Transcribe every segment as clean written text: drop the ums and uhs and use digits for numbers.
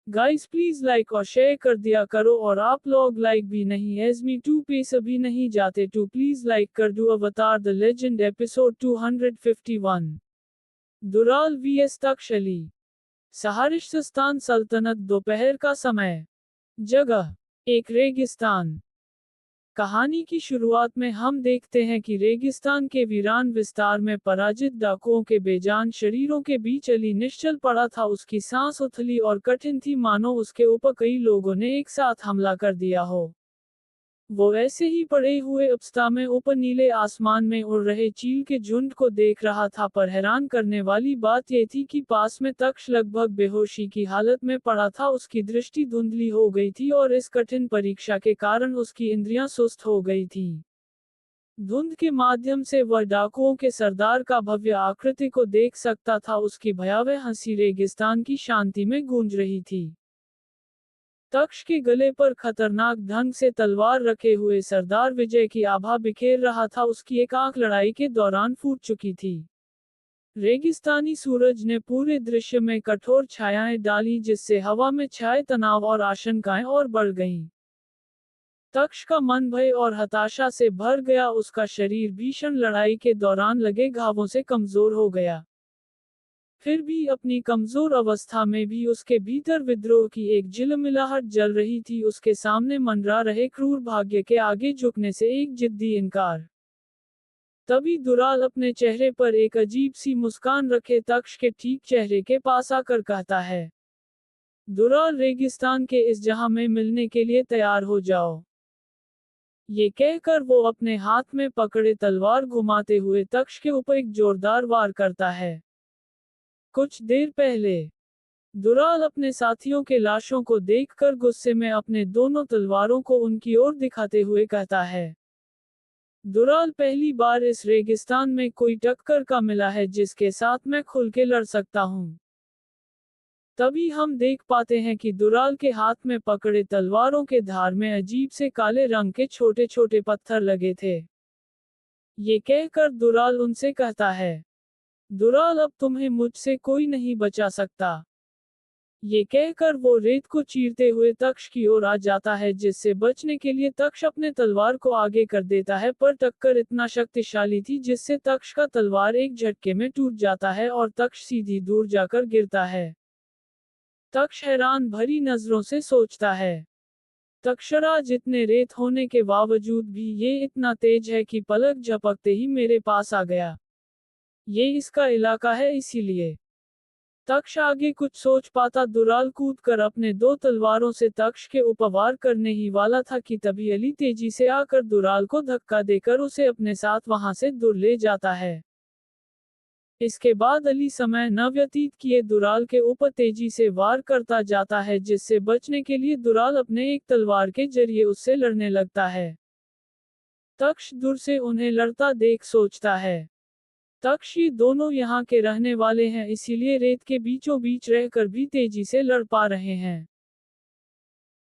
Guys please like और share कर दिया करो, और आप लोग लाइक भी नहीं एज मी टू पे सभी नहीं जाते टू प्लीज लाइक कर दो। Avatar the legend episode 251। दुराल वीएस तख्श अली। सहारिस्तान सल्तनत। दोपहर का समय। जगह एक रेगिस्तान। कहानी की शुरुआत में हम देखते हैं कि रेगिस्तान के वीरान विस्तार में पराजित डाकुओं के बेजान शरीरों के बीच अली निश्चल पड़ा था। उसकी सांस उथली और कठिन थी, मानो उसके ऊपर कई लोगों ने एक साथ हमला कर दिया हो। वो ऐसे ही पड़े हुए अवस्था में ऊपर नीले आसमान में उड़ रहे चील के झुंड को देख रहा था, पर हैरान करने वाली बात यह थी कि पास में तख्श लगभग बेहोशी की हालत में पड़ा था। उसकी दृष्टि धुंधली हो गई थी और इस कठिन परीक्षा के कारण उसकी इंद्रियां सुस्त हो गई थी। धुंध के माध्यम से वह डाकुओं के सरदार का भव्य आकृति को देख सकता था। उसकी भयावह हंसी रेगिस्तान की शांति में गूंज रही थी। तख्श के गले पर खतरनाक ढंग से तलवार रखे हुए सरदार विजय की आभा बिखेर रहा था। उसकी एक आंख लड़ाई के दौरान फूट चुकी थी। रेगिस्तानी सूरज ने पूरे दृश्य में कठोर छायाएं डाली, जिससे हवा में छाए तनाव और आशंकाएं और बढ़ गईं। तख्श का मन भय और हताशा से भर गया। उसका शरीर भीषण लड़ाई के दौरान लगे घावों से कमजोर हो गया। फिर भी अपनी कमजोर अवस्था में भी उसके भीतर विद्रोह की एक झिलमिलाहट जल रही थी। उसके सामने मंडरा रहे क्रूर भाग्य के आगे झुकने से एक जिद्दी इनकार। तभी दुराल अपने चेहरे पर एक अजीब सी मुस्कान रखे तख्श के ठीक चेहरे के पास आकर कहता है, दुराल रेगिस्तान के इस जहां में मिलने के लिए तैयार हो जाओ। ये कहकर वो अपने हाथ में पकड़े तलवार घुमाते हुए तख्श के ऊपर एक जोरदार वार करता है। कुछ देर पहले दुराल अपने साथियों के लाशों को देखकर गुस्से में अपने दोनों तलवारों को उनकी ओर दिखाते हुए कहता है, दुराल पहली बार इस रेगिस्तान में कोई टक्कर का मिला है जिसके साथ मैं खुल के लड़ सकता हूं। तभी हम देख पाते हैं कि दुराल के हाथ में पकड़े तलवारों के धार में अजीब से काले रंग के छोटे छोटे पत्थर लगे थे। ये कहकर दुराल उनसे कहता है, दुराल अब तुम्हें मुझसे कोई नहीं बचा सकता। ये कहकर वो रेत को चीरते हुए तख्श की ओर आ जाता है, जिससे बचने के लिए तख्श अपने तलवार को आगे कर देता है, पर टक्कर इतना शक्तिशाली थी जिससे तख्श का तलवार एक झटके में टूट जाता है और तख्श सीधी दूर जाकर गिरता है। तख्श हैरान भरी नजरों से सोचता है, तक्षराज इतने रेत होने के बावजूद भी ये इतना तेज है कि पलक झपकते ही मेरे पास आ गया। ये इसका इलाका है, इसीलिए। तख्श आगे कुछ सोच पाता दुराल कूदकर अपने दो तलवारों से तख्श के ऊपर वार करने ही वाला था कि तभी अली तेजी से आकर दुराल को धक्का देकर उसे अपने साथ वहां से दूर ले जाता है। इसके बाद अली समय न व्यतीत किए दुराल के ऊपर तेजी से वार करता जाता है, जिससे बचने के लिए दुराल अपने एक तलवार के जरिए उससे लड़ने लगता है। तख्श दूर से उन्हें लड़ता देख सोचता है, तख्श ये दोनों यहाँ के रहने वाले हैं, इसीलिए रेत के बीचों बीच रहकर भी तेजी से लड़ पा रहे हैं।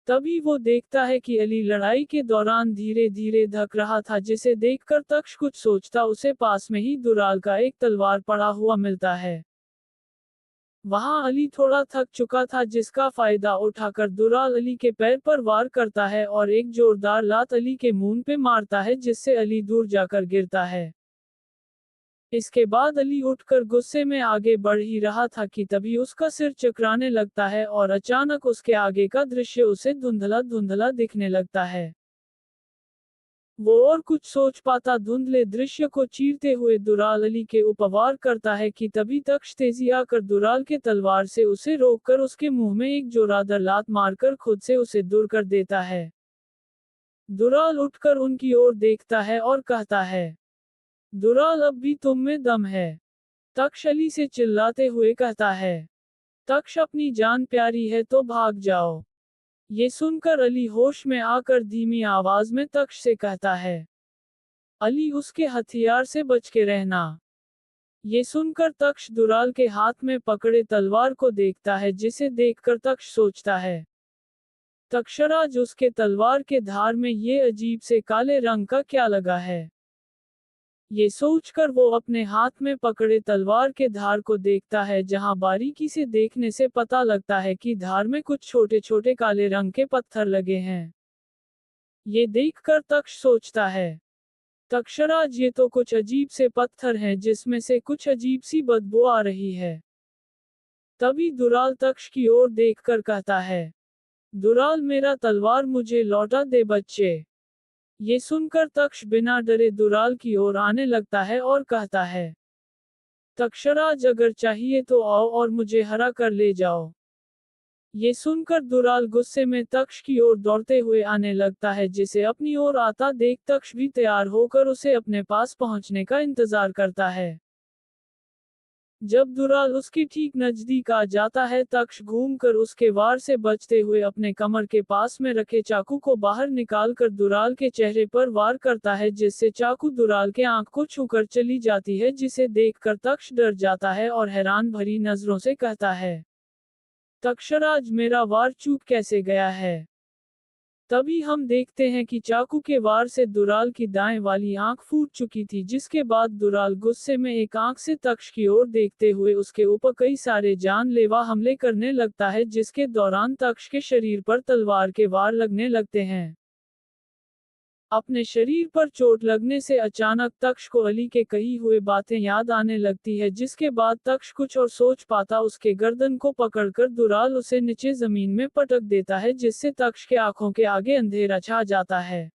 तभी वो देखता है कि अली लड़ाई के दौरान धीरे धीरे धक रहा था, जिसे देखकर तख्श कुछ सोचता उसे पास में ही दुराल का एक तलवार पड़ा हुआ मिलता है। वहां अली थोड़ा थक चुका था, जिसका फायदा उठाकर दुराल अली के पैर पर वार करता है और एक जोरदार लात अली के मुंह पे मारता है, जिससे अली दूर जाकर गिरता है। इसके बाद अली उठकर गुस्से में आगे बढ़ ही रहा था कि तभी उसका सिर चकराने लगता है और अचानक उसके आगे का दृश्य उसे धुंधला धुंधला दिखने लगता है। वो और कुछ सोच पाता धुंधले दृश्य को चीरते हुए दुराल अली के ऊपर वार करता है कि तभी तख्श तेजी आकर दुराल के तलवार से उसे रोककर उसके मुंह में एक जोरदार लात मारकर खुद से उसे दूर कर देता है। दुराल उठकर उनकी ओर देखता है और कहता है, दुराल अब भी तुम में दम है। तख्श अली से चिल्लाते हुए कहता है, तख्श अपनी जान प्यारी है तो भाग जाओ। ये सुनकर अली होश में आकर धीमी आवाज में तख्श से कहता है, अली उसके हथियार से बच के रहना। ये सुनकर तख्श दुराल के हाथ में पकड़े तलवार को देखता है, जिसे देखकर तख्श सोचता है, तक्षराज उसके तलवार के धार में ये अजीब से काले रंग का क्या लगा है। ये सोचकर वो अपने हाथ में पकड़े तलवार के धार को देखता है, जहां बारीकी से देखने से पता लगता है कि धार में कुछ छोटे छोटे काले रंग के पत्थर लगे हैं। ये देखकर तक्ष सोचता है, तक्षराज, ये तो कुछ अजीब से पत्थर हैं जिसमें से कुछ अजीब सी बदबू आ रही है। तभी दुराल तक्ष की ओर देखकर कहता है, दुराल, मेरा तलवार मुझे लौटा दे बच्चे। ये सुनकर तक्ष बिना डरे दुराल की ओर आने लगता है और कहता है, तक्षराज, अगर चाहिए तो आओ और मुझे हरा कर ले जाओ। ये सुनकर दुराल गुस्से में तक्ष की ओर दौड़ते हुए आने लगता है, जिसे अपनी ओर आता देख तक्ष भी तैयार होकर उसे अपने पास पहुंचने का इंतजार करता है। जब दुराल उसके ठीक नजदीक आ जाता है, तक्ष घूमकर उसके वार से बचते हुए अपने कमर के पास में रखे चाकू को बाहर निकालकर दुराल के चेहरे पर वार करता है, जिससे चाकू दुराल के आंख को छूकर चली जाती है, जिसे देखकर तक्ष डर जाता है और हैरान भरी नजरों से कहता है, तक्षराज, मेरा वार चूक कैसे गया है? तभी हम देखते हैं कि चाकू के वार से दुराल की दाएं वाली आंख फूट चुकी थी, जिसके बाद दुराल गुस्से में एक आंख से तक्ष की ओर देखते हुए उसके ऊपर कई सारे जानलेवा हमले करने लगता है, जिसके दौरान तक्ष के शरीर पर तलवार के वार लगने लगते हैं। अपने शरीर पर चोट लगने से अचानक तक्ष को अली के कही हुए बातें याद आने लगती है, जिसके बाद तक्ष कुछ और सोच पाता उसके गर्दन को पकड़कर दुराल उसे नीचे जमीन में पटक देता है, जिससे तक्ष के आंखों के आगे अंधेरा छा जाता है।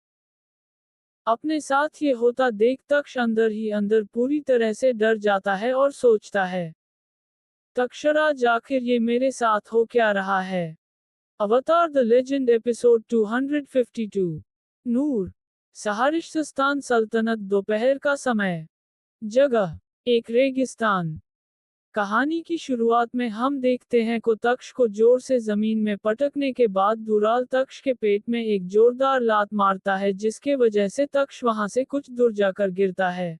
अपने साथ ये होता देख तक्ष अंदर ही अंदर पूरी तरह से डर जाता है और सोचता है, तक्षराज, आखिर ये मेरे साथ हो क्या रहा है? अवतार द लेजेंड एपिसोड 252। नूर। सहारिस्तान सल्तनत, दोपहर का समय। जगह, एक रेगिस्तान। कहानी की शुरुआत में हम देखते हैं को तक्ष को जोर से जमीन में पटकने के बाद दुराल तक्ष के पेट में एक जोरदार लात मारता है, जिसके वजह से तक्ष वहां से कुछ दूर जाकर गिरता है।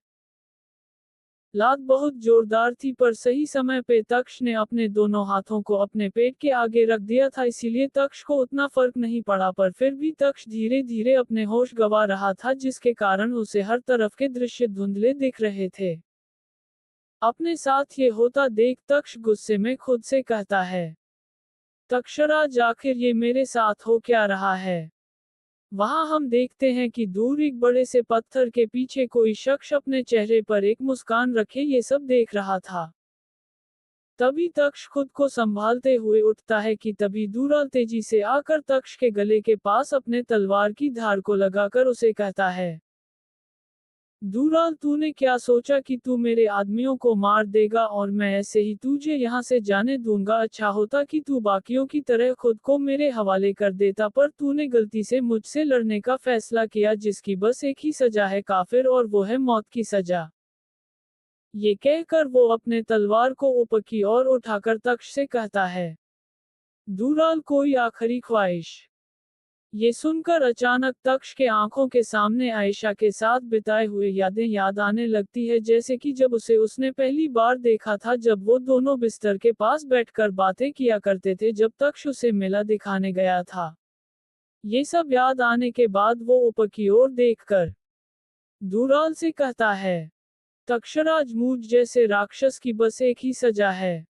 लात बहुत जोरदार थी, पर सही समय पे तक्ष ने अपने दोनों हाथों को अपने पेट के आगे रख दिया था, इसीलिए तक्ष को उतना फर्क नहीं पड़ा, पर फिर भी तक्ष धीरे धीरे अपने होश गंवा रहा था, जिसके कारण उसे हर तरफ के दृश्य धुंधले दिख रहे थे। अपने साथ ये होता देख तक्ष गुस्से में खुद से कहता है, तक्षराज, आखिर ये मेरे साथ हो क्या रहा है? वहां हम देखते हैं कि दूर एक बड़े से पत्थर के पीछे कोई शख्स अपने चेहरे पर एक मुस्कान रखे ये सब देख रहा था। तभी तक्ष खुद को संभालते हुए उठता है कि तभी दुराल तेजी से आकर तक्ष के गले के पास अपने तलवार की धार को लगाकर उसे कहता है, दुराल, तूने क्या सोचा कि तू मेरे आदमियों को मार देगा और मैं ऐसे ही तुझे यहाँ से जाने दूंगा? अच्छा होता कि तू बाकियों की तरह खुद को मेरे हवाले कर देता, पर तूने गलती से मुझसे लड़ने का फैसला किया, जिसकी बस एक ही सजा है काफिर, और वो है मौत की सजा। ये कहकर वो अपने तलवार को ऊपर की ओर उठाकर तक्ष से कहता है, दुराल, कोई आखिरी ख्वाहिश? ये सुनकर अचानक तक्ष के आंखों के सामने आयशा के साथ बिताए हुए यादें याद आने लगती है, जैसे कि जब उसे उसने पहली बार देखा था, जब वो दोनों बिस्तर के पास बैठकर बातें किया करते थे, जब तक्ष उसे मेला दिखाने गया था। ये सब याद आने के बाद वो ऊपर की ओर देखकर दुराल से कहता है, तक्षराज, मुझ जैसे राक्षस की बस एक ही सजा है।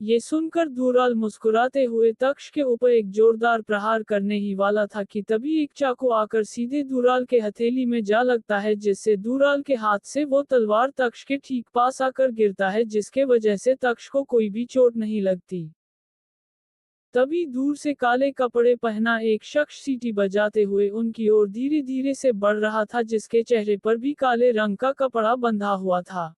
ये सुनकर दुराल मुस्कुराते हुए तक्ष के ऊपर एक जोरदार प्रहार करने ही वाला था कि तभी एक चाकू आकर सीधे दुराल के हथेली में जा लगता है, जिससे दुराल के हाथ से वो तलवार तक्ष के ठीक पास आकर गिरता है, जिसके वजह से तक्ष को कोई भी चोट नहीं लगती। तभी दूर से काले कपड़े पहना एक शख्स सीटी बजाते हुए उनकी ओर धीरे धीरे से बढ़ रहा था, जिसके चेहरे पर भी काले रंग का कपड़ा बंधा हुआ था।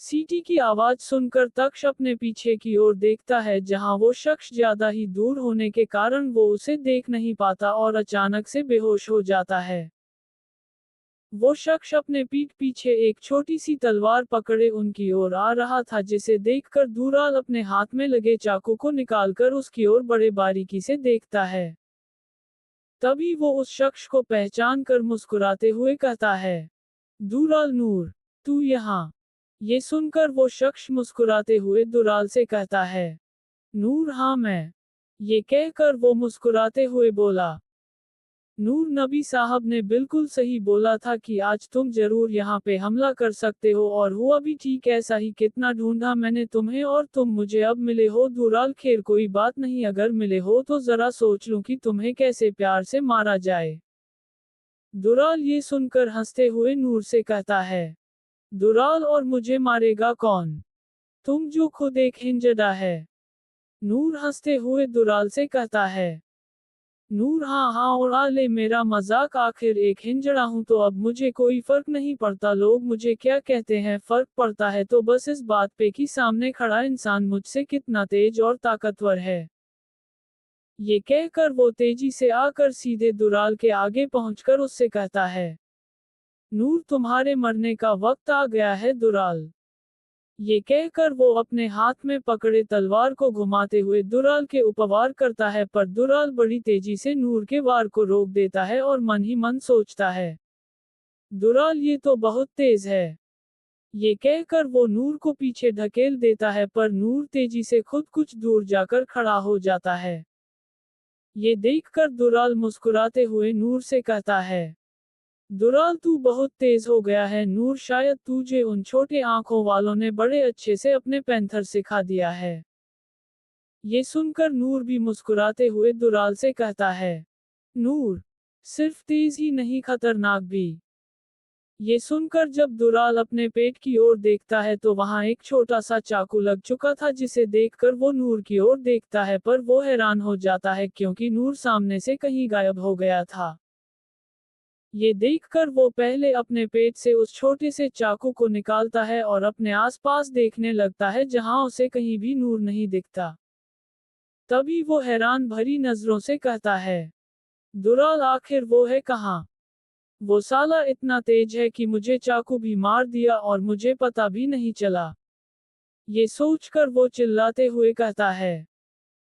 सीटी की आवाज सुनकर तक्ष अपने पीछे की ओर देखता है, जहां वो शख्स ज्यादा ही दूर होने के कारण वो उसे देख नहीं पाता और अचानक से बेहोश हो जाता है। वो शख्स अपने पीठ पीछे एक छोटी सी तलवार पकड़े उनकी ओर आ रहा था, जिसे देखकर दुराल अपने हाथ में लगे चाकू को निकालकर उसकी ओर बड़े बारीकी से देखता है। तभी वो उस शख्स को पहचान कर मुस्कुराते हुए कहता है, दुराल, नूर, तू यहाँ? ये सुनकर वो शख्स मुस्कुराते हुए दुराल से कहता है, नूर, हाँ मैं। ये कहकर वो मुस्कुराते हुए बोला, नूर नबी साहब ने बिल्कुल सही बोला था कि आज तुम जरूर यहाँ पे हमला कर सकते हो, और हुआ भी ठीक ऐसा ही। कितना ढूंढा मैंने तुम्हें और तुम मुझे अब मिले हो दुराल। खैर कोई बात नहीं, अगर मिले हो तो जरा सोच लूं कि तुम्हें कैसे प्यार से मारा जाए। दुराल ये सुनकर हंसते हुए नूर से कहता है, दुराल, और मुझे मारेगा कौन? तुम जो खुद एक हिंजड़ा है। नूर हंसते हुए दुराल से कहता है, नूर, हाँ हाँ, उड़ा ले मेरा मजाक, आखिर एक हिंजड़ा हूं तो अब मुझे कोई फर्क नहीं पड़ता लोग मुझे क्या कहते हैं। फर्क पड़ता है तो बस इस बात पे कि सामने खड़ा इंसान मुझसे कितना तेज और ताकतवर है। ये कहकर वो तेजी से आकर सीधे दुराल के आगे पहुंचकर उससे कहता है, नूर, तुम्हारे मरने का वक्त आ गया है दुराल। ये कहकर वो अपने हाथ में पकड़े तलवार को घुमाते हुए दुराल के ऊपर वार करता है, पर दुराल बड़ी तेजी से नूर के वार को रोक देता है और मन ही मन सोचता है, दुराल ये तो बहुत तेज है। ये कहकर वो नूर को पीछे ढकेल देता है, पर नूर तेजी से खुद कुछ दूर जाकर खड़ा हो जाता है। ये देखकर दुराल मुस्कुराते हुए नूर से कहता है, दुराल, तू बहुत तेज हो गया है। नूर, शायद तुझे उन छोटे आंखों वालों ने बड़े अच्छे से अपने पैंथर सिखा दिया है। ये सुनकर नूर भी मुस्कुराते हुए दुराल से कहता है, नूर, सिर्फ तेज ही नहीं, खतरनाक भी। ये सुनकर जब दुराल अपने पेट की ओर देखता है तो वहां एक छोटा सा चाकू लग चुका था, जिसे देखकर वो नूर की ओर देखता है, पर वो हैरान हो जाता है क्योंकि नूर सामने से कहीं गायब हो गया था। ये देखकर वो पहले अपने पेट से उस छोटे से चाकू को निकालता है और अपने आसपास देखने लगता है, जहां उसे कहीं भी नूर नहीं दिखता। तभी वो हैरान भरी नजरों से कहता है, दुराल, आखिर वो है कहाँ? वो साला इतना तेज है कि मुझे चाकू भी मार दिया और मुझे पता भी नहीं चला। ये सोचकर वो चिल्लाते हुए कहता है,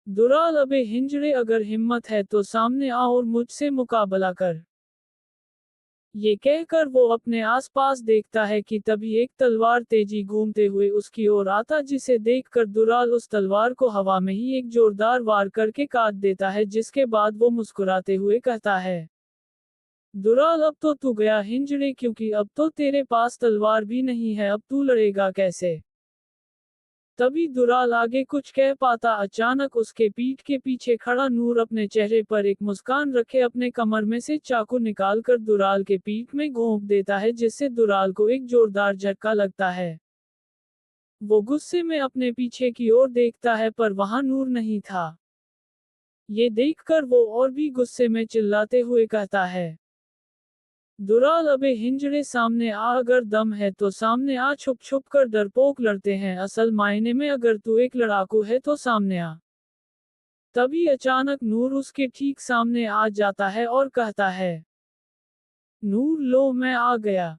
दुराल, अबे हिंजड़े, अगर हिम्मत है तो सामने आ और मुझसे मुकाबला कर। ये कहकर वो अपने आसपास देखता है कि तभी एक तलवार तेजी घूमते हुए उसकी ओर आता, जिसे देखकर दुराल उस तलवार को हवा में ही एक जोरदार वार करके काट देता है, जिसके बाद वो मुस्कुराते हुए कहता है, दुराल, अब तो तू गया हिंजड़े, क्योंकि अब तो तेरे पास तलवार भी नहीं है, अब तू लड़ेगा कैसे? तभी दुराल आगे कुछ कह पाता, अचानक उसके पीठ के पीछे खड़ा नूर अपने चेहरे पर एक मुस्कान रखे अपने कमर में से चाकू निकालकर दुराल के पीठ में घोंप देता है, जिससे दुराल को एक जोरदार झटका लगता है। वो गुस्से में अपने पीछे की ओर देखता है, पर वहां नूर नहीं था। ये देखकर वो और भी गुस्से में चिल्लाते हुए कहता है, दुराल, अबे हिंजड़े, सामने आ, अगर दम है तो सामने आ, छुप छुप कर डरपोक लड़ते हैं, असल मायने में अगर तू एक लड़ाकू है तो सामने आ। तभी अचानक नूर उसके ठीक सामने आ जाता है और कहता है, नूर, लो मैं आ गया।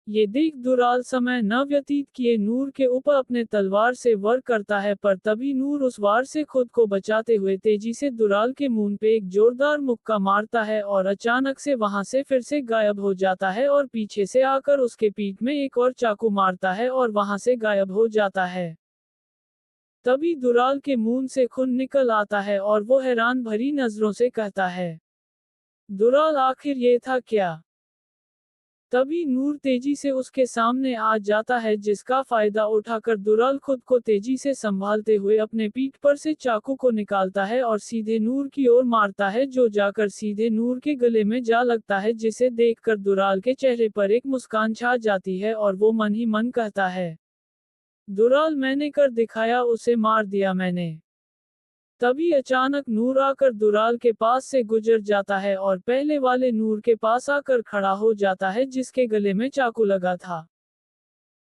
ये देख दुराल समय न व्यतीत किए नूर के ऊपर अपने तलवार से वार करता है, पर तभी नूर उस वार से खुद को बचाते हुए तेजी से दुराल के मुंह पे एक जोरदार मुक्का मारता है और अचानक से वहां से फिर से गायब हो जाता है और पीछे से आकर उसके पीठ में एक और चाकू मारता है और वहां से गायब हो जाता है। तभी दुराल के मुंह से खून निकल आता है और वो हैरान भरी नजरों से कहता है, दुराल, आखिर ये था क्या? तभी नूर तेजी से उसके सामने आ जाता है, जिसका फायदा उठाकर दुराल खुद को तेजी से संभालते हुए अपने पीठ पर से चाकू को निकालता है और सीधे नूर की ओर मारता है, जो जाकर सीधे नूर के गले में जा लगता है, जिसे देखकर दुराल के चेहरे पर एक मुस्कान छा जाती है और वो मन ही मन कहता है, दुराल, मैंने कर दिखाया, उसे मार दिया मैंने। तभी अचानक नूर आकर दुराल के पास से गुजर जाता है और पहले वाले नूर के पास आकर खड़ा हो जाता है, जिसके गले में चाकू लगा था।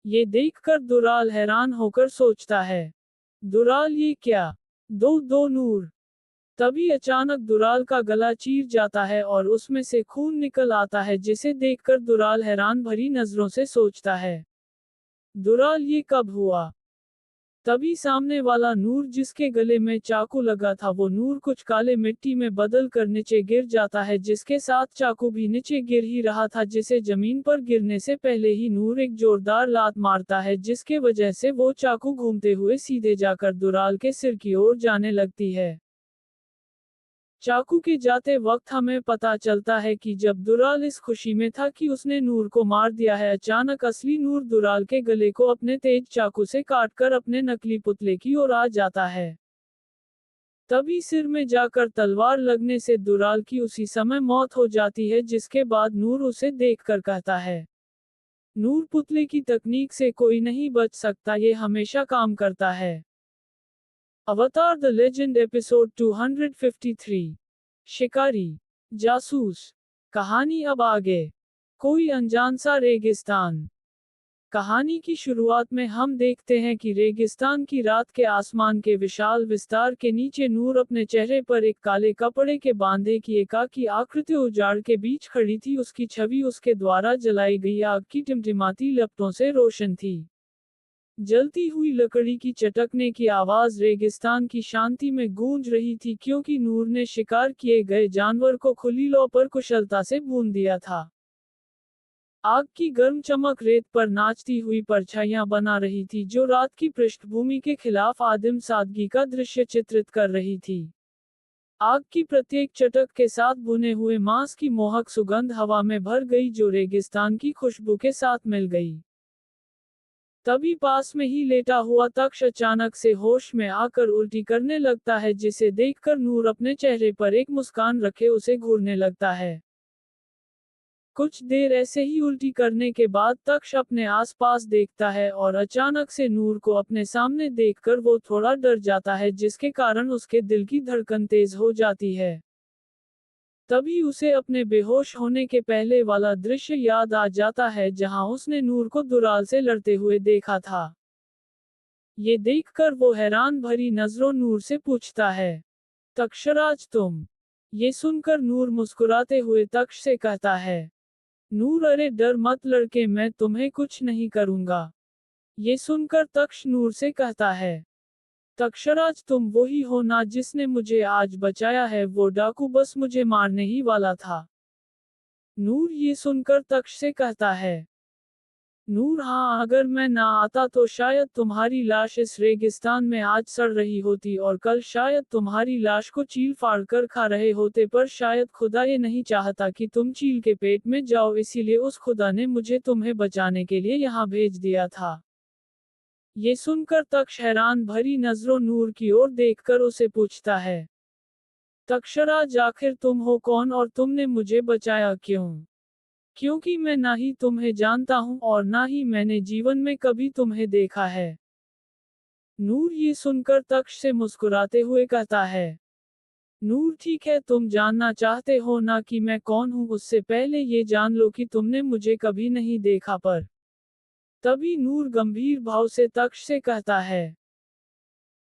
ये देखकर दुराल हैरान होकर सोचता है, दुराल, ये क्या? दो दो नूर। तभी अचानक दुराल का गला चीर जाता है और उसमें से खून निकल आता है, जिसे देखकर दुराल हैरान भरी नजरों से सोचता है, दुराल, ये कब हुआ? तभी सामने वाला नूर, जिसके गले में चाकू लगा था, वो नूर कुछ काले मिट्टी में बदल कर नीचे गिर जाता है, जिसके साथ चाकू भी नीचे गिर ही रहा था, जिसे जमीन पर गिरने से पहले ही नूर एक जोरदार लात मारता है, जिसके वजह से वो चाकू घूमते हुए सीधे जाकर दुराल के सिर की ओर जाने लगती है। चाकू के जाते वक्त हमें पता चलता है कि जब दुराल इस खुशी में था कि उसने नूर को मार दिया है, अचानक असली नूर दुराल के गले को अपने तेज चाकू से काटकर अपने नकली पुतले की ओर आ जाता है। तभी सिर में जाकर तलवार लगने से दुराल की उसी समय मौत हो जाती है, जिसके बाद नूर उसे देखकर कहता है, नूर पुतले की तकनीक से कोई नहीं बच सकता, ये हमेशा काम करता है। अवतार द लेजेंड एपिसोड 253। शिकारी जासूस। कहानी अब आगे। कोई अनजान सा रेगिस्तान। कहानी की शुरुआत में हम देखते हैं कि रेगिस्तान की रात के आसमान के विशाल विस्तार के नीचे नूर अपने चेहरे पर एक काले कपड़े के बांधे की एकाकी आकृति उजाड़ के बीच खड़ी थी। उसकी छवि उसके द्वारा जलाई गई आग की टिमटिमाती लपटों से रोशन थी। जलती हुई लकड़ी की चटकने की आवाज रेगिस्तान की शांति में गूंज रही थी, क्योंकि नूर ने शिकार किए गए जानवर को खुली लौ पर कुशलता से भून दिया था। आग की गर्म चमक रेत पर नाचती हुई परछाइयां बना रही थी, जो रात की पृष्ठभूमि के खिलाफ आदिम सादगी का दृश्य चित्रित कर रही थी। आग की प्रत्येक चटक के साथ भुने हुए मांस की मोहक सुगंध हवा में भर गई, जो रेगिस्तान की खुशबू के साथ मिल गई। तभी पास में ही लेटा हुआ तक्ष अचानक से होश में आकर उल्टी करने लगता है, जिसे देखकर नूर अपने चेहरे पर एक मुस्कान रखे उसे घूरने लगता है। कुछ देर ऐसे ही उल्टी करने के बाद तक्ष अपने आसपास देखता है और अचानक से नूर को अपने सामने देखकर वो थोड़ा डर जाता है, जिसके कारण उसके दिल की धड़कन तेज हो जाती है। तभी उसे अपने बेहोश होने के पहले वाला दृश्य याद आ जाता है, जहां उसने नूर को दुराल से लड़ते हुए देखा था। ये देखकर वो हैरान भरी नजरों नूर से पूछता है, तक्षराज तुम? ये सुनकर नूर मुस्कुराते हुए तक्ष से कहता है, नूर अरे डर मत लड़के, मैं तुम्हें कुछ नहीं करूंगा। ये सुनकर तक्ष नूर से कहता है, तक्षराज तुम वही हो ना जिसने मुझे आज बचाया है, वो डाकू बस मुझे मारने ही वाला था। नूर ये सुनकर तक्ष से कहता है, नूर हाँ, अगर मैं ना आता तो शायद तुम्हारी लाश इस रेगिस्तान में आज सड़ रही होती और कल शायद तुम्हारी लाश को चील फाड़ कर खा रहे होते, पर शायद खुदा ये नहीं चाहता कि तुम चील के पेट में जाओ, इसीलिए उस खुदा ने मुझे तुम्हें बचाने के लिए यहाँ भेज दिया था। ये सुनकर तक्ष हैरान भरी नजरों नूर की ओर देखकर उसे पूछता है, तक्षराज आखिर तुम हो कौन और तुमने मुझे बचाया क्यों? क्योंकि मैं ना ही तुम्हें जानता हूं और ना ही मैंने जीवन में कभी तुम्हें देखा है। नूर ये सुनकर तक्ष से मुस्कुराते हुए कहता है, नूर ठीक है, तुम जानना चाहते हो ना कि मैं कौन हूं, उससे पहले ये जान लो कि तुमने मुझे कभी नहीं देखा। पर तभी नूर गंभीर भाव से तक्ष से कहता है,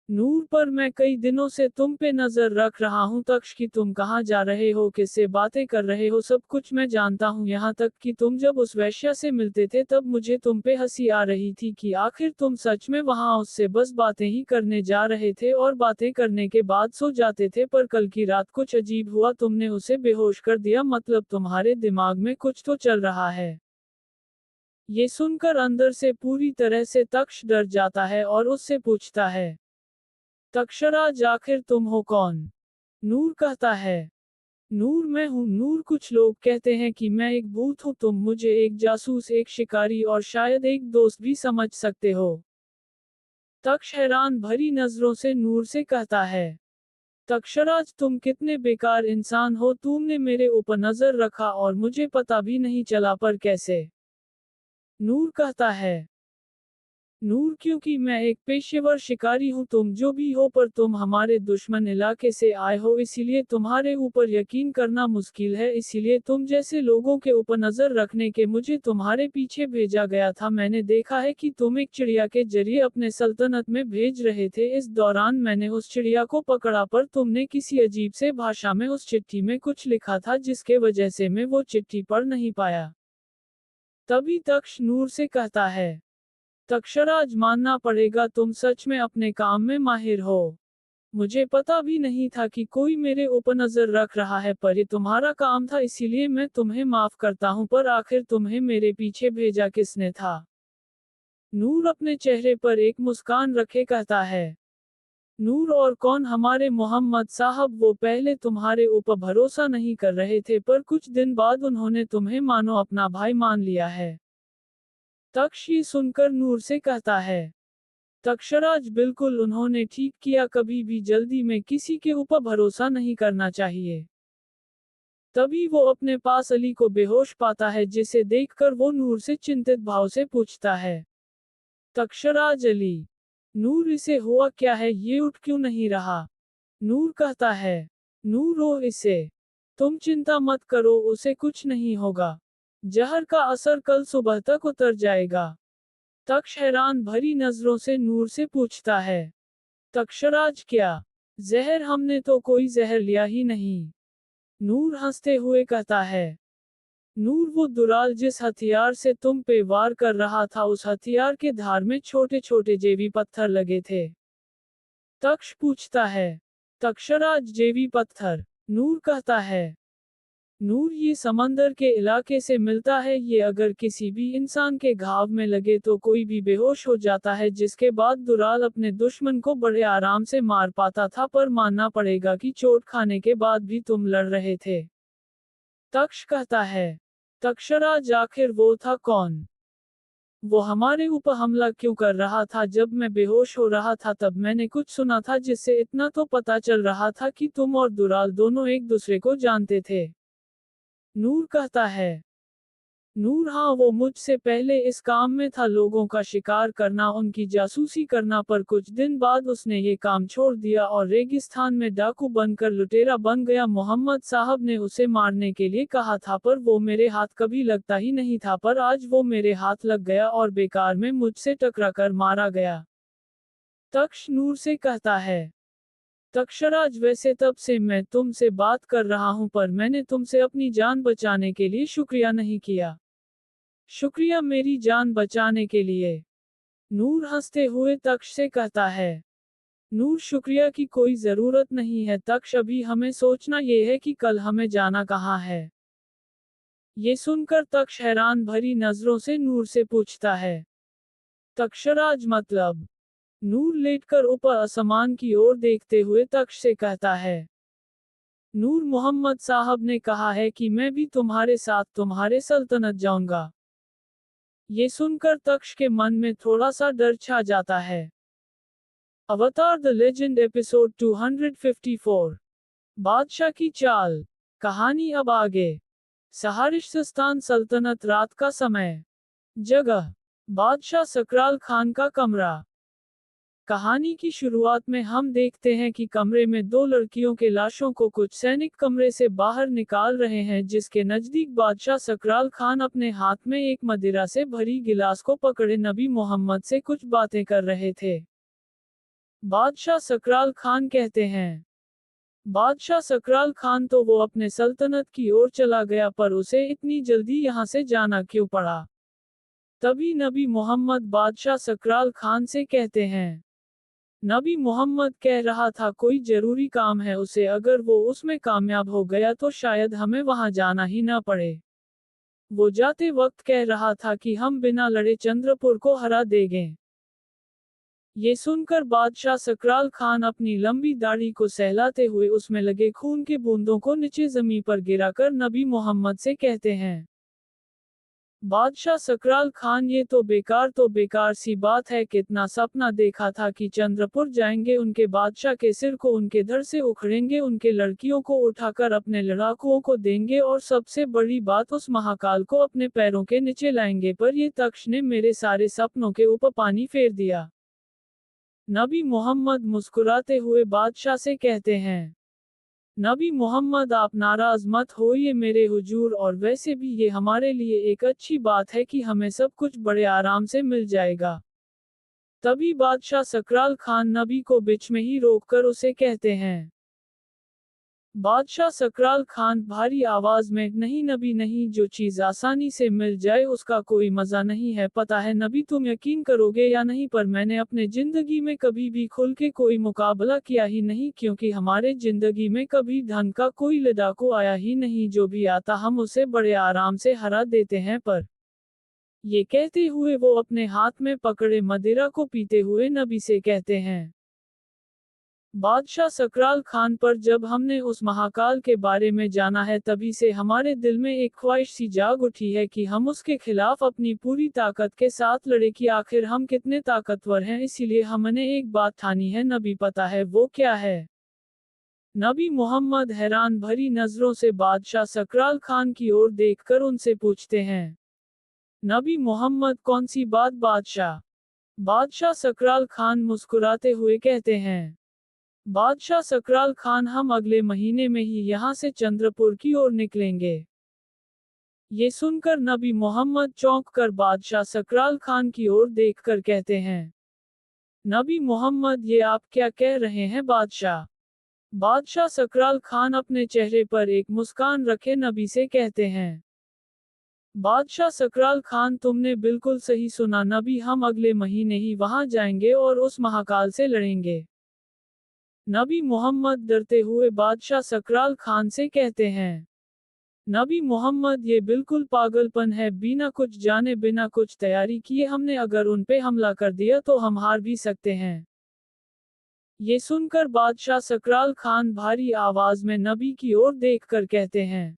नूर पर मैं कई दिनों से तुम पे नजर रख रहा हूं तक्ष, कि तुम कहाँ जा रहे हो, किससे बातें कर रहे हो, सब कुछ मैं जानता हूं। यहाँ तक कि तुम जब उस वैश्या से मिलते थे तब मुझे तुम पे हंसी आ रही थी कि आखिर तुम सच में वहां उससे बस बातें ही करने जा रहे थे और बातें करने के बाद सो जाते थे। पर कल की रात कुछ अजीब हुआ, तुमने उसे बेहोश कर दिया, मतलब तुम्हारे दिमाग में कुछ तो चल रहा है। ये सुनकर अंदर से पूरी तरह से तक्ष डर जाता है और उससे पूछता है, तक्षराज आखिर तुम हो कौन? नूर कहता है, नूर मैं हूँ नूर, कुछ लोग कहते हैं कि मैं एक भूत हूँ, तुम मुझे एक जासूस, एक शिकारी और शायद एक दोस्त भी समझ सकते हो। तक्ष हैरान भरी नजरों से नूर से कहता है, तक्षराज तुम कितने बेकार इंसान हो, तुमने मेरे ऊपर नजर रखा और मुझे पता भी नहीं चला, पर कैसे? नूर कहता है, नूर क्योंकि मैं एक पेशेवर शिकारी हूँ, तुम जो भी हो, पर तुम हमारे दुश्मन इलाके से आए हो, इसीलिए तुम्हारे ऊपर यकीन करना मुश्किल है, इसीलिए तुम जैसे लोगों के ऊपर नजर रखने के मुझे तुम्हारे पीछे भेजा गया था। मैंने देखा है कि तुम एक चिड़िया के जरिए अपने सल्तनत में भेज रहे थे, इस दौरान मैंने उस चिड़िया को पकड़ा, पर तुमने किसी अजीब से भाषा में उस चिट्ठी में कुछ लिखा था, जिसके वजह से मैं वो चिट्ठी पढ़ नहीं पाया। तभी तक्ष नूर से कहता है, तक्षराज मानना पड़ेगा, तुम सच में अपने काम में माहिर हो। मुझे पता भी नहीं था कि कोई मेरे ऊपर नजर रख रहा है, पर ये तुम्हारा काम था, इसीलिए मैं तुम्हें माफ करता हूं। पर आखिर तुम्हें मेरे पीछे भेजा किसने था? नूर अपने चेहरे पर एक मुस्कान रखे कहता है, नूर और कौन हमारे मोहम्मद साहब, वो पहले तुम्हारे ऊपर भरोसा नहीं कर रहे थे, पर कुछ दिन बाद उन्होंने तुम्हें मानो अपना भाई मान लिया है। तक्ष ये सुनकर नूर से कहता है, तक्षराज बिल्कुल उन्होंने ठीक किया, कभी भी जल्दी में किसी के ऊपर भरोसा नहीं करना चाहिए। तभी वो अपने पास अली को बेहोश पाता है, जिसे देखकर वो नूर से चिंतित भाव से पूछता है, तक्षराज अली, नूर इसे हुआ क्या है, ये उठ क्यों नहीं रहा? नूर कहता है, नूर ओ इसे, तुम चिंता मत करो, उसे कुछ नहीं होगा। जहर का असर कल सुबह तक उतर जाएगा। तक्ष हैरान भरी नजरों से नूर से पूछता है, तक्षराज क्या? जहर? हमने तो कोई जहर लिया ही नहीं। नूर हंसते हुए कहता है, नूर वो दुराल जिस हथियार से तुम पे वार कर रहा था, उस हथियार के धार में छोटे छोटे जेवी पत्थर लगे थे। तक्ष पूछता है, तक्षराज जेवी पत्थर? नूर कहता है, नूर ये समंदर के इलाके से मिलता है, ये अगर किसी भी इंसान के घाव में लगे तो कोई भी बेहोश हो जाता है, जिसके बाद दुराल अपने दुश्मन को बड़े आराम से मार पाता था, पर मानना पड़ेगा कि चोट खाने के बाद भी तुम लड़ रहे थे। तक्ष कहता है, तक्षराज आखिर वो था कौन? वो हमारे ऊपर हमला क्यों कर रहा था? जब मैं बेहोश हो रहा था तब मैंने कुछ सुना था, जिससे इतना तो पता चल रहा था कि तुम और दुराल दोनों एक दूसरे को जानते थे। नूर कहता है, नूर हाँ, वो मुझसे पहले इस काम में था, लोगों का शिकार करना, उनकी जासूसी करना, पर कुछ दिन बाद उसने ये काम छोड़ दिया और रेगिस्तान में डाकू बनकर लुटेरा बन गया। मोहम्मद साहब ने उसे मारने के लिए कहा था, पर वो मेरे हाथ कभी लगता ही नहीं था, पर आज वो मेरे हाथ लग गया और बेकार में मुझसे टकरा कर मारा गया। तक्ष नूर से कहता है, तक्षराज वैसे तब से मैं तुमसे बात कर रहा हूं, पर मैंने तुमसे अपनी जान बचाने के लिए शुक्रिया नहीं किया। शुक्रिया मेरी जान बचाने के लिए? नूर हंसते हुए तक्ष से कहता है, नूर शुक्रिया की कोई जरूरत नहीं है तक्ष, अभी हमें सोचना ये है कि कल हमें जाना कहाँ है। ये सुनकर तक्ष हैरान भरी नजरों से नूर से पूछता है, तक्षराज मतलब? नूर लेटकर ऊपर आसमान की ओर देखते हुए तक्ष से कहता है, नूर मोहम्मद साहब ने कहा है कि मैं भी तुम्हारे साथ तुम्हारे सल्तनत जाऊंगा। ये सुनकर तक्ष के मन में थोड़ा सा डर छा जाता है। अवतार द लेजेंड एपिसोड 254। बादशाह की चाल। कहानी अब आगे। सहारिस्तान सल्तनत, रात का समय। जगह, बादशाह सकराल खान का कमरा। कहानी की शुरुआत में हम देखते हैं कि कमरे में दो लड़कियों के लाशों को कुछ सैनिक कमरे से बाहर निकाल रहे हैं, जिसके नजदीक बादशाह सकराल खान अपने हाथ में एक मदिरा से भरी गिलास को पकड़े नबी मोहम्मद से कुछ बातें कर रहे थे। बादशाह सकराल खान कहते हैं, बादशाह सकराल खान तो वो अपने सल्तनत की ओर चला गया, पर उसे इतनी जल्दी यहाँ से जाना क्यों पड़ा? तभी नबी मोहम्मद बादशाह सकराल खान से कहते हैं, नबी मोहम्मद कह रहा था कोई जरूरी काम है उसे, अगर वो उसमें कामयाब हो गया तो शायद हमें वहां जाना ही न पड़े। वो जाते वक्त कह रहा था कि हम बिना लड़े चंद्रपुर को हरा देंगे। ये सुनकर बादशाह सकराल खान अपनी लंबी दाढ़ी को सहलाते हुए उसमें लगे खून के बूंदों को नीचे जमीन पर गिराकर नबी मोहम्मद से कहते हैं, बादशाह सकराल खान, ये तो बेकार सी बात है, कितना सपना देखा था कि चंद्रपुर जाएंगे, उनके बादशाह के सिर को उनके धड़ से उखड़ेंगे, उनके लड़कियों को उठाकर अपने लड़ाकुओं को देंगे, और सबसे बड़ी बात, उस महाकाल को अपने पैरों के नीचे लाएंगे, पर ये तक्ष ने मेरे सारे सपनों के ऊपर पानी फेर दिया। नबी मोहम्मद मुस्कुराते हुए बादशाह से कहते हैं, नबी मोहम्मद आप नाराज मत होइए मेरे हुजूर, और वैसे भी ये हमारे लिए एक अच्छी बात है कि हमें सब कुछ बड़े आराम से मिल जाएगा। तभी बादशाह सकराल खान नबी को बीच में ही रोककर उसे कहते हैं, बादशाह सकराल खान भारी आवाज में, नहीं नबी नहीं, जो चीज आसानी से मिल जाए उसका कोई मजा नहीं है। पता है नबी, तुम यकीन करोगे या नहीं, पर मैंने अपने जिंदगी में कभी भी खुल के कोई मुकाबला किया ही नहीं, क्योंकि हमारे जिंदगी में कभी ढंग का कोई लड़ाकू आया ही नहीं, जो भी आता हम उसे बड़े आराम से हरा देते हैं। पर ये कहते हुए वो अपने हाथ में पकड़े मदिरा को पीते हुए नबी से कहते हैं, बादशाह सकराल खान पर जब हमने उस महाकाल के बारे में जाना है तभी से हमारे दिल में एक ख्वाहिश सी जाग उठी है कि हम उसके खिलाफ अपनी पूरी ताकत के साथ लड़े कि आखिर हम कितने ताकतवर हैं। इसीलिए हमने एक बात ठानी है। नबी पता है वो क्या है? नबी मोहम्मद हैरान भरी नजरों से बादशाह सकराल खान की ओर देखकर उनसे पूछते हैं। नबी मोहम्मद कौन सी बात बादशाह? बादशाह सकराल खान मुस्कुराते हुए कहते हैं। बादशाह सकराल खान हम अगले महीने में ही यहाँ से चंद्रपुर की ओर निकलेंगे। ये सुनकर नबी मोहम्मद चौंक कर बादशाह सकराल खान की ओर देखकर कहते हैं। नबी मोहम्मद ये आप क्या कह रहे हैं बादशाह? बादशाह सकराल खान अपने चेहरे पर एक मुस्कान रखे नबी से कहते हैं। बादशाह सकराल खान तुमने बिल्कुल सही सुना नबी, हम अगले महीने ही वहां जाएंगे और उस महाकाल से लड़ेंगे। नबी मोहम्मद डरते हुए बादशाह सकराल खान से कहते हैं। नबी मोहम्मद ये बिल्कुल पागलपन है, बिना कुछ जाने बिना कुछ तैयारी किए हमने अगर उन पे हमला कर दिया तो हम हार भी सकते हैं। ये सुनकर बादशाह सकराल खान भारी आवाज में नबी की ओर देखकर कहते हैं।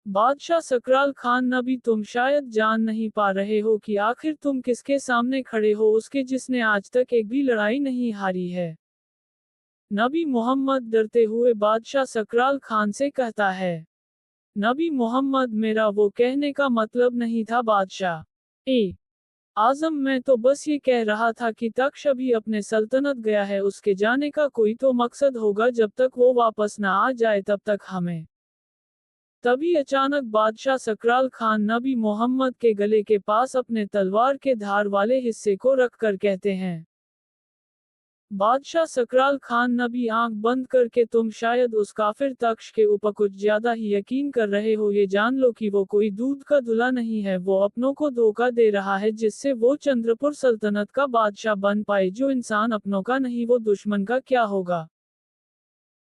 बादशाह सकराल खान नबी, तुम शायद जान नहीं पा रहे हो कि आखिर तुम किसके सामने खड़े हो, उसके जिसने आज तक एक भी लड़ाई नहीं हारी है। नबी मोहम्मद डरते हुए बादशाह सकराल खान से कहता है। नबी मोहम्मद मेरा वो कहने का मतलब नहीं था बादशाह आजम, मैं तो बस ये कह रहा था कि तख्श अभी अपने सल्तनत गया है, उसके जाने का कोई तो मकसद होगा, जब तक वो वापस ना आ जाए तब तक हमें। तभी अचानक बादशाह सकराल खान नबी मोहम्मद के गले के पास अपने तलवार के धार वाले हिस्से को रखकर कहते हैं। बादशाह सकराल खान नबी, आंख बंद करके तुम शायद उस काफिर तख्श के ऊपर कुछ ज्यादा ही यकीन कर रहे हो। ये जान लो कि वो कोई दूध का धुला नहीं है, वो अपनों को धोखा दे रहा है जिससे वो चंद्रपुर सल्तनत का बादशाह बन पाए। जो इंसान अपनों का नहीं वो दुश्मन का क्या होगा।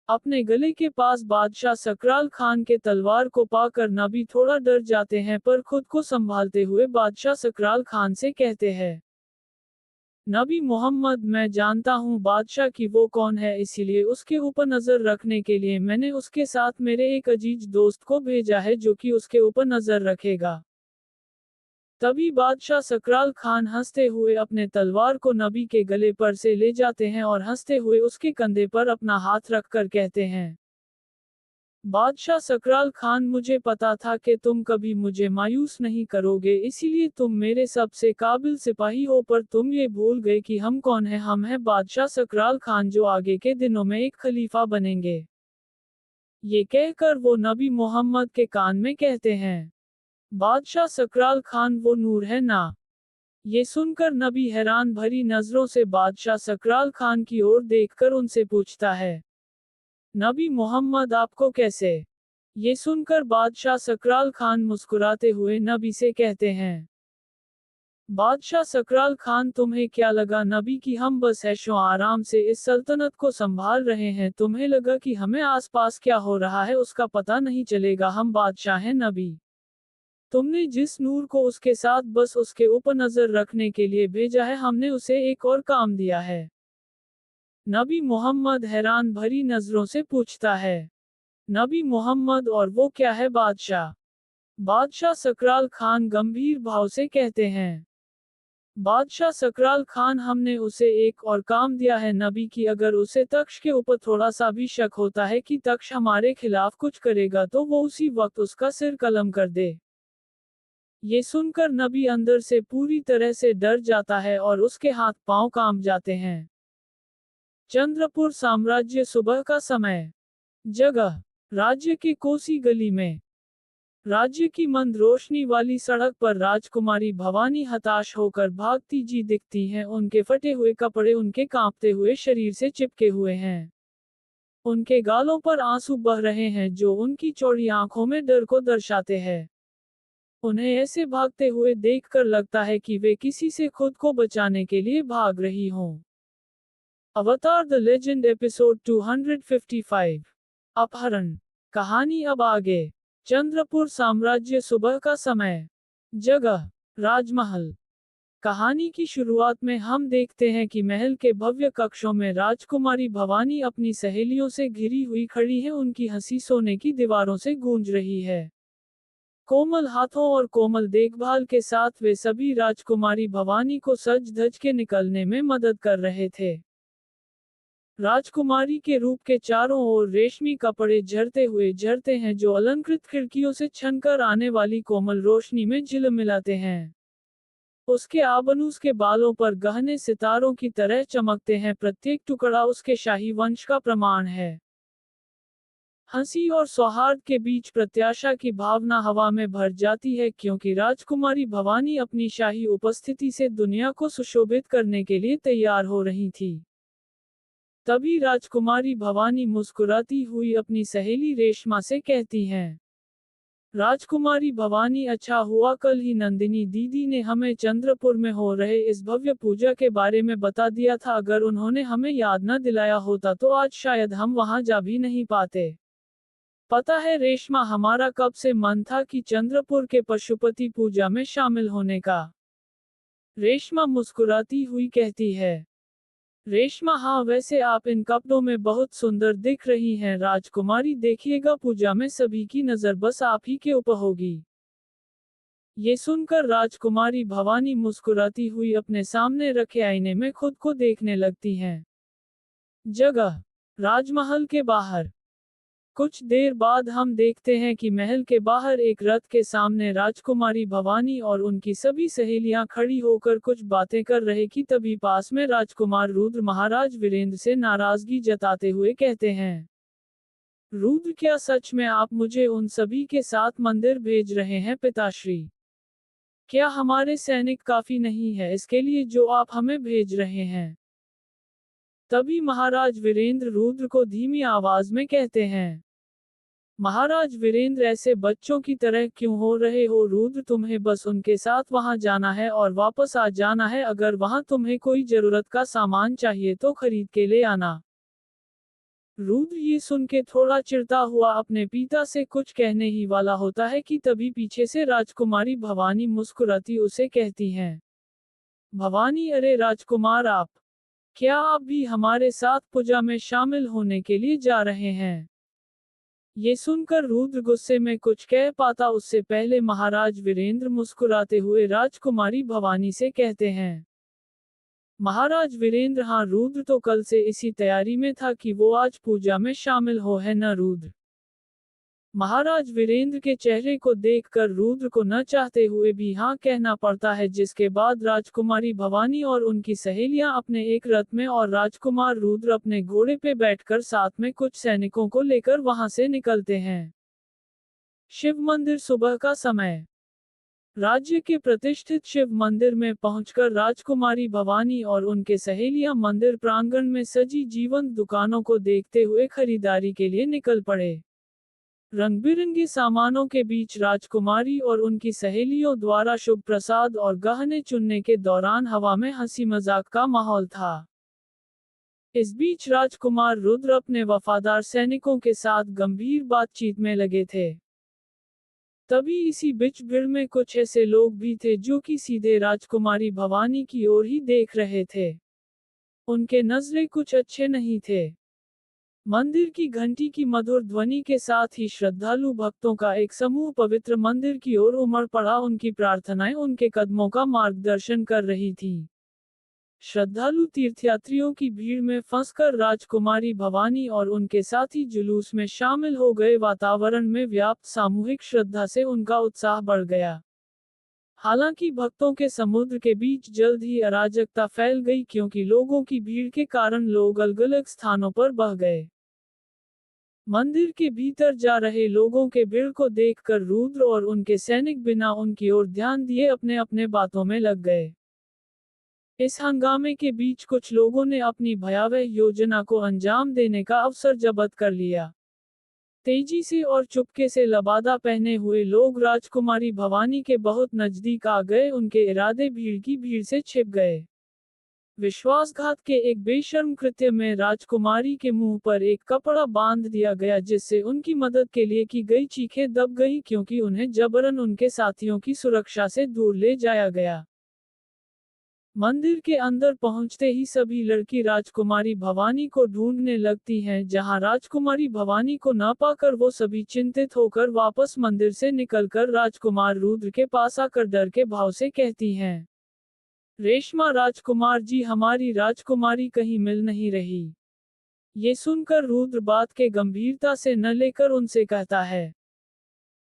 अपने गले के पास बादशाह सकराल खान के तलवार को पाकर नबी थोड़ा डर जाते हैं, पर खुद को संभालते हुए बादशाह सकराल खान से कहते हैं। नबी मोहम्मद, मैं जानता हूँ बादशाह की वो कौन है, इसीलिए उसके ऊपर नजर रखने के लिए मैंने उसके साथ मेरे एक अजीज दोस्त को भेजा है जो कि उसके ऊपर नजर रखेगा। तभी बादशाह सकराल खान हंसते हुए अपने तलवार को नबी के गले पर से ले जाते हैं और हंसते हुए उसके कंधे पर अपना हाथ रखकर कहते हैं। बादशाह सकराल खान, मुझे पता था कि तुम कभी मुझे मायूस नहीं करोगे, इसीलिए तुम मेरे सबसे काबिल सिपाही हो, पर तुम ये भूल गए कि हम कौन हैं। हम हैं बादशाह सकराल खान जो आगे के दिनों में एक खलीफा बनेंगे। ये कहकर वो नबी मोहम्मद के कान में कहते हैं। बादशाह सकराल खान वो नूर है ना? ये सुनकर नबी हैरान भरी नजरों से बादशाह सकराल खान की ओर देखकर उनसे पूछता है। नबी मोहम्मद आपको कैसे? ये सुनकर बादशाह सकराल खान मुस्कुराते हुए नबी से कहते हैं। बादशाह सकराल खान, तुम्हें क्या लगा नबी कि हम बस ऐशो आराम से इस सल्तनत को संभाल रहे हैं? तुम्हें लगा कि हमें आसपास क्या हो रहा है उसका पता नहीं चलेगा? हम बादशाह हैं नबी। तुमने जिस नूर को उसके साथ बस उसके ऊपर नजर रखने के लिए भेजा है, हमने उसे एक और काम दिया है। नबी मोहम्मद हैरान भरी नजरों से पूछता है। नबी मोहम्मद, और वो क्या है बादशाह? बादशाह सकराल खान गंभीर भाव से कहते हैं। बादशाह सकराल खान, हमने उसे एक और काम दिया है नबी की, अगर उसे तख्श के ऊपर थोड़ा सा भी शक होता है कि तख्श हमारे खिलाफ कुछ करेगा तो वो उसी वक्त उसका सिर कलम कर दे। ये सुनकर नबी अंदर से पूरी तरह से डर जाता है और उसके हाथ पांव कांप जाते हैं। चंद्रपुर साम्राज्य, सुबह का समय। जगह, राज्य के कोसी गली में। राज्य की मंद रोशनी वाली सड़क पर राजकुमारी भवानी हताश होकर भागती जी दिखती हैं। उनके फटे हुए कपड़े उनके कांपते हुए शरीर से चिपके हुए हैं। उनके गालों पर आंसू बह रहे हैं जो उनकी चौड़ी आंखों में डर को दर्शाते हैं। उन्हें ऐसे भागते हुए देखकर लगता है कि वे किसी से खुद को बचाने के लिए भाग रही हों। अवतार द लेजेंड एपिसोड 255। अपहरण। कहानी अब आगे। चंद्रपुर साम्राज्य, सुबह का समय। जगह, राजमहल। कहानी की शुरुआत में हम देखते हैं कि महल के भव्य कक्षों में राजकुमारी भवानी अपनी सहेलियों से घिरी हुई खड़ी है, उनकी हंसी सोने की दीवारों से गूंज रही है। कोमल हाथों और कोमल देखभाल के साथ वे सभी राजकुमारी भवानी को सज धज के निकलने में मदद कर रहे थे। राजकुमारी के रूप के चारों ओर रेशमी कपड़े झरते हैं जो अलंकृत खिड़कियों से छनकर आने वाली कोमल रोशनी में झिलमिलाते हैं। उसके आबनूस के बालों पर गहने सितारों की तरह चमकते हैं, प्रत्येक टुकड़ा उसके शाही वंश का प्रमाण है। हंसी और सौहार्द के बीच प्रत्याशा की भावना हवा में भर जाती है, क्योंकि राजकुमारी भवानी अपनी शाही उपस्थिति से दुनिया को सुशोभित करने के लिए तैयार हो रही थी। तभी राजकुमारी भवानी मुस्कुराती हुई अपनी सहेली रेशमा से कहती हैं, राजकुमारी भवानी, अच्छा हुआ कल ही नंदिनी दीदी ने हमें चंद्रपुर में हो रहे इस भव्य पूजा के बारे में बता दिया था। अगर उन्होंने हमें याद न दिलाया होता तो आज शायद हम वहां जा भी नहीं पाते। पता है रेशमा, हमारा कब से मन था कि चंद्रपुर के पशुपति पूजा में शामिल होने का। रेशमा मुस्कुराती हुई कहती है, रेशमा, हाँ, वैसे आप इन कपड़ों में बहुत सुंदर दिख रही हैं। राजकुमारी, देखिएगा, पूजा में सभी की नजर बस आप ही के ऊपर होगी। ये सुनकर राजकुमारी भवानी मुस्कुराती हुई अपने सामने रखे आईने में खुद को देखने लगती हैं। जगह, राजमहल के बाहर। कुछ देर बाद हम देखते हैं कि महल के बाहर एक रथ के सामने राजकुमारी भवानी और उनकी सभी सहेलियां खड़ी होकर कुछ बातें कर रहे कि तभी पास में राजकुमार रुद्र महाराज वीरेंद्र से नाराजगी जताते हुए कहते हैं, रुद्र, क्या सच में आप मुझे उन सभी के साथ मंदिर भेज रहे हैं पिताश्री? क्या हमारे सैनिक काफी नहीं है इसके लिए जो आप हमें भेज रहे हैं? तभी महाराज वीरेंद्र रुद्र को धीमी आवाज में कहते हैं, महाराज वीरेंद्र, ऐसे बच्चों की तरह क्यों हो रहे हो? रुद्र, तुम्हें बस उनके साथ वहां जाना है और वापस आ जाना है। अगर वहां तुम्हें कोई जरूरत का सामान चाहिए तो खरीद के ले आना। रुद्र ये सुन के थोड़ा चिढ़ता हुआ अपने पिता से कुछ कहने ही वाला होता है कि तभी पीछे से राजकुमारी भवानी मुस्कुराती उसे कहती हैं, भवानी, अरे राजकुमार, आप क्या आप भी हमारे साथ पूजा में शामिल होने के लिए जा रहे हैं? ये सुनकर रुद्र गुस्से में कुछ कह पाता उससे पहले महाराज वीरेंद्र मुस्कुराते हुए राजकुमारी भवानी से कहते हैं, महाराज वीरेंद्र, हाँ रुद्र तो कल से इसी तैयारी में था कि वो आज पूजा में शामिल हो, है न रुद्र? महाराज वीरेंद्र के चेहरे को देखकर रुद्र को न चाहते हुए भी हाँ कहना पड़ता है, जिसके बाद राजकुमारी भवानी और उनकी सहेलियां अपने एक रथ में और राजकुमार रुद्र अपने घोड़े पे बैठकर साथ में कुछ सैनिकों को लेकर वहां से निकलते हैं। शिव मंदिर, सुबह का समय। राज्य के प्रतिष्ठित शिव मंदिर में पहुंचकर राजकुमारी भवानी और उनके सहेलियां मंदिर प्रांगण में सजी जीवंत दुकानों को देखते हुए खरीदारी के लिए निकल पड़े। रंग बिरंगे सामानों के बीच राजकुमारी और उनकी सहेलियों द्वारा शुभ प्रसाद और गहने चुनने के दौरान हवा में हंसी मजाक का माहौल था। इस बीच राजकुमार रुद्र अपने वफादार सैनिकों के साथ गंभीर बातचीत में लगे थे। तभी इसी बीच भीड़ में कुछ ऐसे लोग भी थे जो कि सीधे राजकुमारी भवानी की ओर ही देख रहे थे। उनके नजरे कुछ अच्छे नहीं थे। मंदिर की घंटी की मधुर ध्वनि के साथ ही श्रद्धालु भक्तों का एक समूह पवित्र मंदिर की ओर उमड़ पड़ा। उनकी प्रार्थनाएं उनके कदमों का मार्गदर्शन कर रही थीं। श्रद्धालु तीर्थयात्रियों की भीड़ में फंसकर राजकुमारी भवानी और उनके साथी जुलूस में शामिल हो गए। वातावरण में व्याप्त सामूहिक श्रद्धा से उनका उत्साह बढ़ गया। हालांकि भक्तों के समुद्र के बीच जल्द ही अराजकता फैल गई, क्योंकि लोगों की भीड़ के कारण लोग अलग अलग स्थानों पर बह गए। मंदिर के भीतर जा रहे लोगों के भीड़ को देखकर रुद्र और उनके सैनिक बिना उनकी ओर ध्यान दिए अपने अपने बातों में लग गए। इस हंगामे के बीच कुछ लोगों ने अपनी भयावह योजना को अंजाम देने का अवसर जब्त कर लिया। तेजी से और चुपके से लबादा पहने हुए लोग राजकुमारी भवानी के बहुत नजदीक आ गए। उनके इरादे भीड़ की भीड़ से छिप गए। विश्वासघात के एक बेशर्म कृत्य में राजकुमारी के मुंह पर एक कपड़ा बांध दिया गया, जिससे उनकी मदद के लिए की गई चीखें दब गईं, क्योंकि उन्हें जबरन उनके साथियों की सुरक्षा से दूर ले जाया गया। मंदिर के अंदर पहुंचते ही सभी लड़की राजकुमारी भवानी को ढूंढने लगती हैं, जहां राजकुमारी भवानी को न पाकर वो सभी चिंतित होकर वापस मंदिर से निकलकर राजकुमार रुद्र के पास आकर डर के भाव से कहती हैं, रेशमा राजकुमार जी, हमारी राजकुमारी कहीं मिल नहीं रही। ये सुनकर रुद्र बात के गंभीरता से न लेकर उनसे कहता है,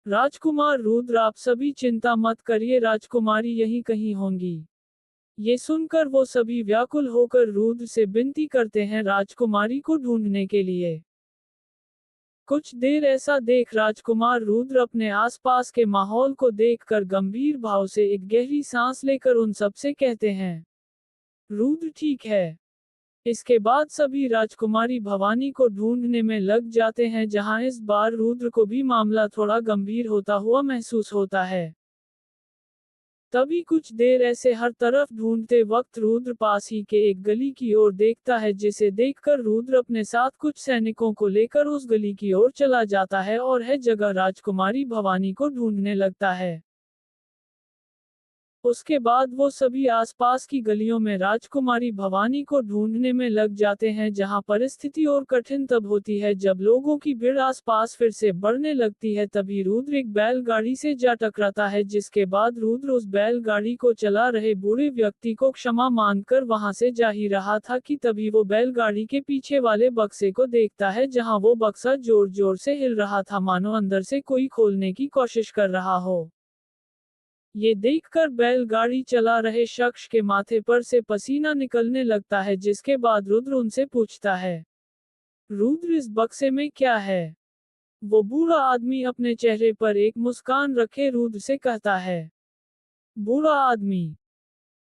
राजकुमार रुद्र, आप सभी चिंता मत करिए, राजकुमारी यहीं कहीं होंगी। ये सुनकर वो सभी व्याकुल होकर रुद्र से विनती करते हैं राजकुमारी को ढूंढने के लिए। कुछ देर ऐसा देख राजकुमार रुद्र अपने आसपास के माहौल को देखकर गंभीर भाव से एक गहरी सांस लेकर उन सबसे कहते हैं, रुद्र ठीक है। इसके बाद सभी राजकुमारी भवानी को ढूंढने में लग जाते हैं, जहां इस बार रुद्र को भी मामला थोड़ा गंभीर होता हुआ महसूस होता है। तभी कुछ देर ऐसे हर तरफ ढूंढते वक्त रुद्र पास ही के एक गली की ओर देखता है, जिसे देखकर रुद्र अपने साथ कुछ सैनिकों को लेकर उस गली की ओर चला जाता है और है जगह राजकुमारी भवानी को ढूंढने लगता है। उसके बाद वो सभी आसपास की गलियों में राजकुमारी भवानी को ढूंढने में लग जाते हैं, जहां परिस्थिति और कठिन तब होती है जब लोगों की भीड़ आसपास फिर से बढ़ने लगती है। तभी रुद्र एक बैलगाड़ी से जा टकराता है, जिसके बाद रुद्र उस बैलगाड़ी को चला रहे बूढ़े व्यक्ति को क्षमा मांगकर वहां से जा ही रहा था कि तभी वो बैलगाड़ी के पीछे वाले बक्से को देखता है, जहां वो बक्सा जोर जोर से हिल रहा था, मानो अंदर से कोई खोलने की कोशिश कर रहा हो। ये देखकर बैलगाड़ी चला रहे शख्स के माथे पर से पसीना निकलने लगता है, जिसके बाद रुद्र उनसे पूछता है, रुद्र, इस बक्से में क्या है? वो बूढ़ा आदमी अपने चेहरे पर एक मुस्कान रखे रुद्र से कहता है, बूढ़ा आदमी,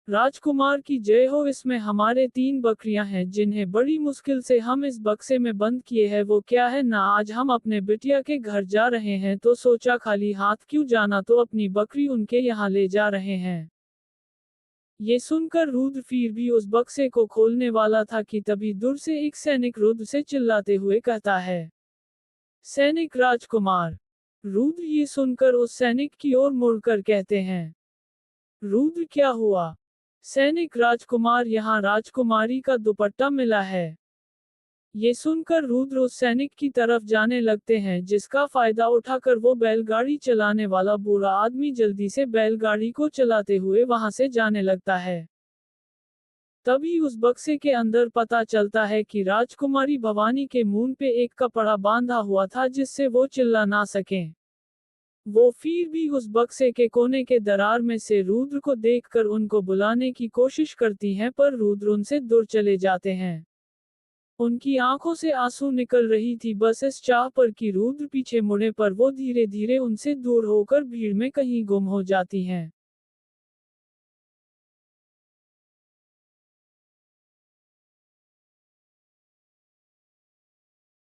राजकुमार की जय हो, इसमें हमारे 3 बकरियां हैं, जिन्हें बड़ी मुश्किल से हम इस बक्से में बंद किए हैं। वो क्या है ना, आज हम अपने बिटिया के घर जा रहे हैं तो सोचा खाली हाथ क्यों जाना, तो अपनी बकरी उनके यहाँ ले जा रहे हैं। ये सुनकर रुद्र फिर भी उस बक्से को खोलने वाला था कि तभी दूर से एक सैनिक रुद्र से चिल्लाते हुए कहता है, सैनिक राजकुमार। रुद्र ये सुनकर उस सैनिक की ओर मुड़कर कहते हैं, रुद्र क्या हुआ? सैनिक राजकुमार, यहाँ राजकुमारी का दुपट्टा मिला है। ये सुनकर रुद्र उस सैनिक की तरफ जाने लगते हैं, जिसका फायदा उठाकर वो बैलगाड़ी चलाने वाला बूढ़ा आदमी जल्दी से बैलगाड़ी को चलाते हुए वहां से जाने लगता है। तभी उस बक्से के अंदर पता चलता है कि राजकुमारी भवानी के मुंह पे एक कपड़ा बांधा हुआ था, जिससे वो चिल्ला ना सकें। वो फिर भी उस बक्से के कोने के दरार में से रुद्र को देखकर उनको बुलाने की कोशिश करती हैं, पर रुद्र उनसे दूर चले जाते हैं। उनकी आंखों से आंसू निकल रही थी, बस इस चाह पर कि रुद्र पीछे मुड़े, पर वो धीरे धीरे उनसे दूर होकर भीड़ में कहीं गुम हो जाती हैं।